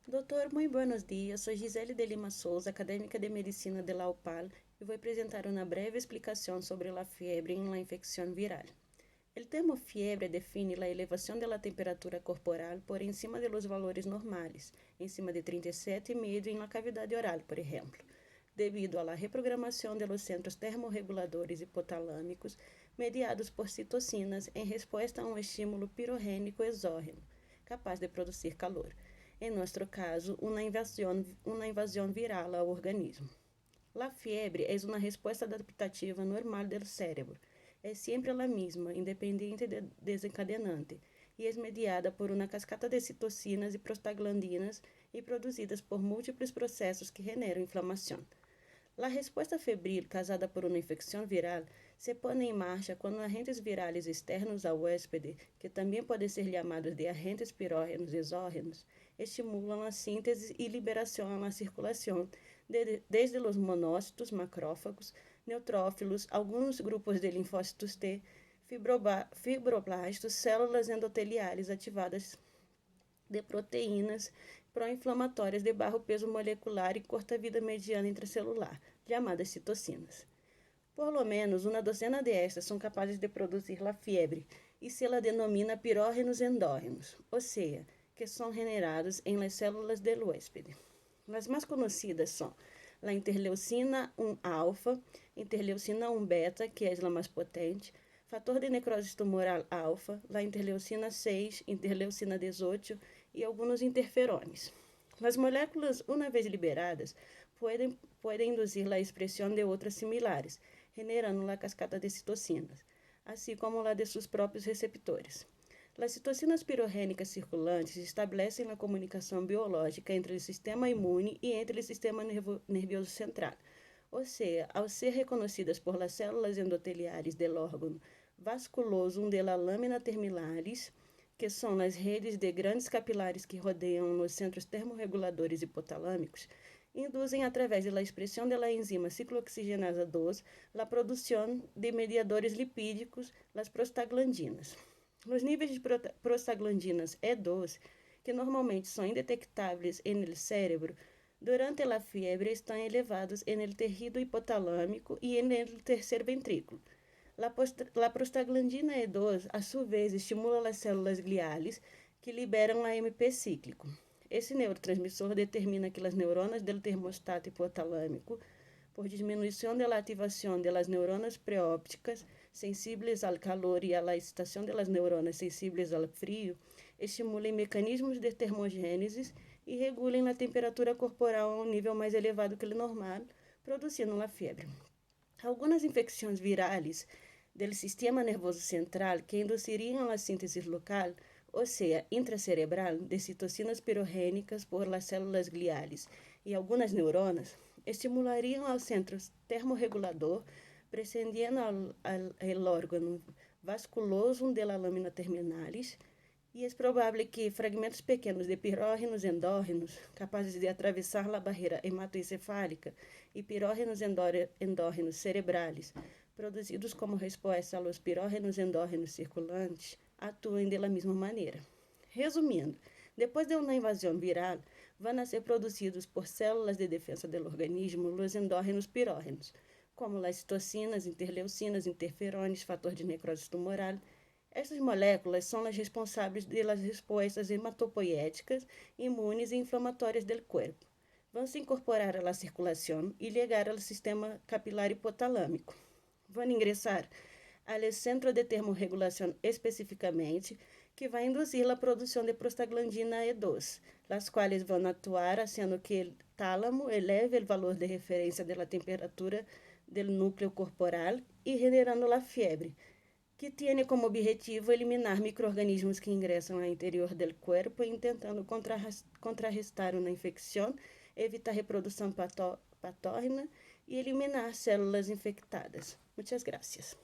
Doutor, muito buenos dias. Sou Gisele de Lima Souza, acadêmica de medicina de la UPAL, e vou apresentar uma breve explicação sobre a fiebre em la infecção viral. El termo fiebre define la elevación de la temperatura corporal por encima de los valores normales, encima de 37,5 en la cavidad oral, por ejemplo, debido a la reprogramación de los centros termorreguladores hipotalâmicos mediados por citocinas em resposta a um estímulo pirogênico exógeno, capaz de produzir calor. Em nosso caso, uma invasão viral ao organismo. La fiebre é uma resposta adaptativa normal do cérebro. É sempre a mesma, independente de desencadenante, e é mediada por uma cascata de citocinas e prostaglandinas e produzidas por múltiplos processos que generam inflamação. A resposta febril causada por uma infecção viral se põe em marcha quando agentes virais externos ao hóspede, que também podem ser chamados de agentes pirógenos exógenos, estimulam a síntese e liberação na circulação, desde os monócitos macrófagos, neutrófilos, alguns grupos de linfócitos T, fibroblastos, células endoteliares ativadas de proteínas pró-inflamatórias de baixo peso molecular e curta-vida mediana intracelular, chamadas citocinas. Por lo menos uma docena de estas são capazes de produzir la fiebre e se la denomina pirógenos endógenos, ou seja, que são generados em las células del huéspede. As mais conhecidas são a interleucina 1-alfa, interleucina 1-beta, que é a mais potente, fator de necrose tumoral alfa, a interleucina 6, interleucina 18 e alguns interferones. As moléculas, uma vez liberadas, podem induzir a expressão de outras similares, generando a cascata de citocinas, assim como a de seus próprios receptores. As citocinas pirogênicas circulantes estabelecem a comunicação biológica entre o sistema imune e entre o sistema nervioso central, ou seja, ao ser reconhecidas por las células endoteliares do órgão vasculosum de la lâmina terminalis, que são as redes de grandes capilares que rodeiam os centros termorreguladores hipotalâmicos, induzem através da expressão da enzima ciclooxigenasa 2 a produção de mediadores lipídicos, as prostaglandinas. Os níveis de prostaglandinas E2, que normalmente são indetectáveis no cérebro, durante a fiebre estão elevados no tecido hipotalâmico e no terceiro ventrículo. A prostaglandina E2, a sua vez, estimula as células gliales que liberam AMP cíclico. Esse neurotransmissor determina que as neuronas do termostato hipotalâmico, por diminuição da ativação das neuronas preópticas sensíveis ao calor e à excitação das neuronas sensíveis ao frio, estimulem mecanismos de termogênese e regulem a temperatura corporal a um nível mais elevado que o normal, produzindo a fiebre. Algumas infecções virais do sistema nervoso central que induziriam a síntese local, ou seja, intracerebral, de citocinas pirogênicas por las células gliales e algumas neuronas, estimulariam ao centro termorregulador, precedendo ao órgão vasculosum de la lâmina terminalis, e é provável que fragmentos pequenos de pirógenos endógenos, capazes de atravessar a barreira hematoencefálica, e pirógenos endógenos cerebrales, produzidos como resposta aos pirógenos endógenos circulantes, atuem da mesma maneira. Resumindo, depois de uma invasão viral, vão a ser produzidos por células de defesa do organismo os endógenos pirógenos, como as citocinas, interleucinas, interferones, fator de necrose tumoral. Estas moléculas são as responsáveis pelas respostas hematopoéticas, imunes e inflamatórias do corpo. Vão se incorporar à circulação e ligar ao sistema capilar hipotalâmico. Vão ingressar ao centro de termorregulação especificamente, que vai induzir a produção de prostaglandina E2, as quais vão atuar haciendo que o tálamo eleve o valor de referência da temperatura do núcleo corporal e generando a fiebre, que tem como objetivo eliminar micro-organismos que ingressam ao interior do corpo, intentando contrarrestar uma infecção, evitar reprodução patógena e eliminar células infectadas. Muitas gracias.